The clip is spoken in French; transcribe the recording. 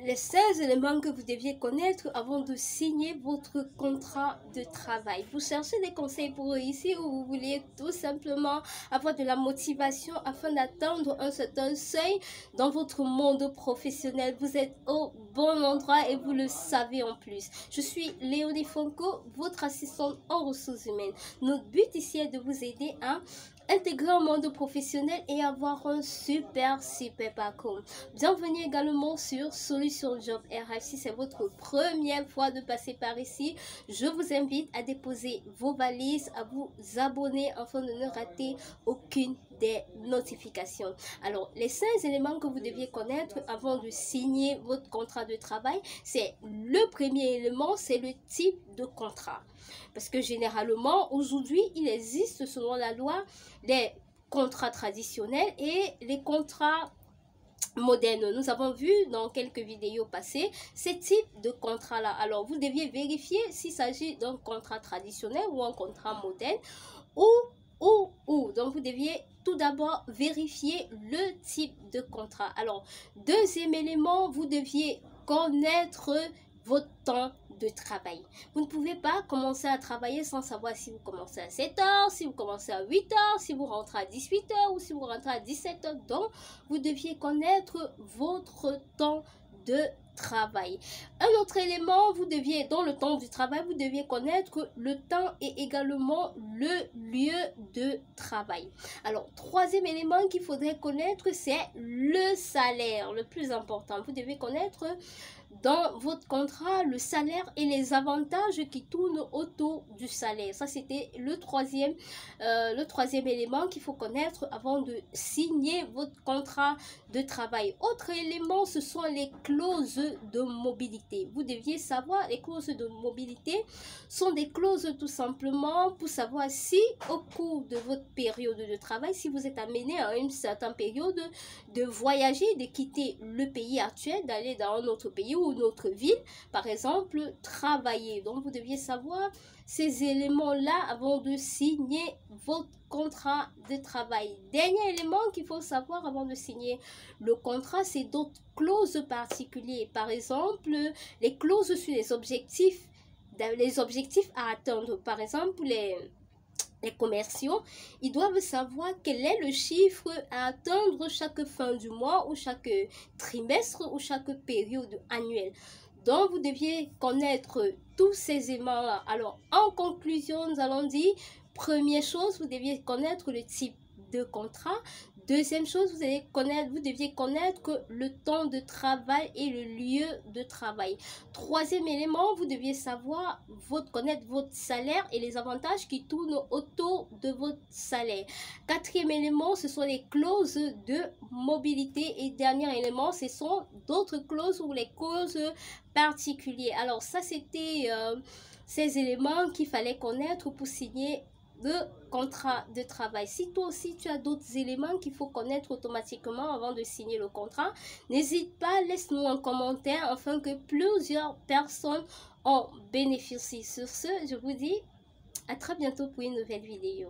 les 16 éléments que vous deviez connaître avant de signer votre contrat de travail. Vous cherchez des conseils pour réussir ou vous voulez tout simplement avoir de la motivation afin d'atteindre un certain seuil dans votre monde professionnel. Vous êtes au bon endroit et vous le savez en plus. Je suis Léonie Fonko, votre assistante en ressources humaines. Notre but ici est de vous aider à intégrer un monde professionnel et avoir un super parcours. Bienvenue également sur Solution Job RH. Si c'est votre première fois de passer par ici, je vous invite à déposer vos valises, à vous abonner afin de ne rater aucune des notifications. Alors, les 5 éléments que vous deviez connaître avant de signer votre contrat de travail, c'est le premier élément, c'est le type de contrat. Parce que généralement, aujourd'hui, il existe selon la loi les contrats traditionnels et les contrats modernes. Nous avons vu dans quelques vidéos passées ces types de contrats-là. Alors, vous deviez vérifier s'il s'agit d'un contrat traditionnel ou un contrat moderne ou. Donc, vous deviez tout d'abord vérifier le type de contrat. Alors, deuxième élément, vous deviez connaître votre temps de travail. Vous ne pouvez pas commencer à travailler sans savoir si vous commencez à 7 heures, si vous commencez à 8 heures, si vous rentrez à 18 heures ou si vous rentrez à 17 heures. Donc, vous deviez connaître votre temps de travail. Un autre élément, vous deviez, dans le temps du travail, vous deviez connaître le temps et également le lieu de travail. Alors, troisième élément qu'il faudrait connaître, c'est le salaire, le plus important. Vous devez connaître dans votre contrat le salaire et les avantages qui tournent autour du salaire. Ça, c'était le troisième élément qu'il faut connaître avant de signer votre contrat de travail. Autre élément, ce sont les clauses de mobilité. Vous deviez savoir, les clauses de mobilité sont des clauses tout simplement pour savoir si au cours de votre période de travail, si vous êtes amené à une certaine période de voyager, de quitter le pays actuel, d'aller dans un autre pays ou une autre ville, par exemple, travailler. Donc, vous deviez savoir ces éléments-là avant de signer votre contrat de travail. Dernier élément qu'il faut savoir avant de signer le contrat, c'est d'autres clauses particulières. Par exemple, les clauses sur les objectifs à atteindre. Par exemple, les commerciaux, ils doivent savoir quel est le chiffre à atteindre chaque fin du mois ou chaque trimestre ou chaque période annuelle. Donc, vous deviez connaître tous ces éléments-là. Alors, en conclusion, nous allons dire, première chose, vous deviez connaître le type de contrat. Deuxième chose, vous deviez connaître le temps de travail et le lieu de travail. Troisième élément, vous deviez savoir connaître votre salaire et les avantages qui tournent autour de votre salaire. Quatrième élément, ce sont les clauses de mobilité. Et dernier élément, ce sont d'autres clauses ou les clauses particulières. Alors ça, c'était ces éléments qu'il fallait connaître pour signer de contrat de travail. Si toi aussi tu as d'autres éléments qu'il faut connaître automatiquement avant de signer le contrat, n'hésite pas, laisse-nous un commentaire afin que plusieurs personnes en bénéficient. Sur ce, je vous dis à très bientôt pour une nouvelle vidéo.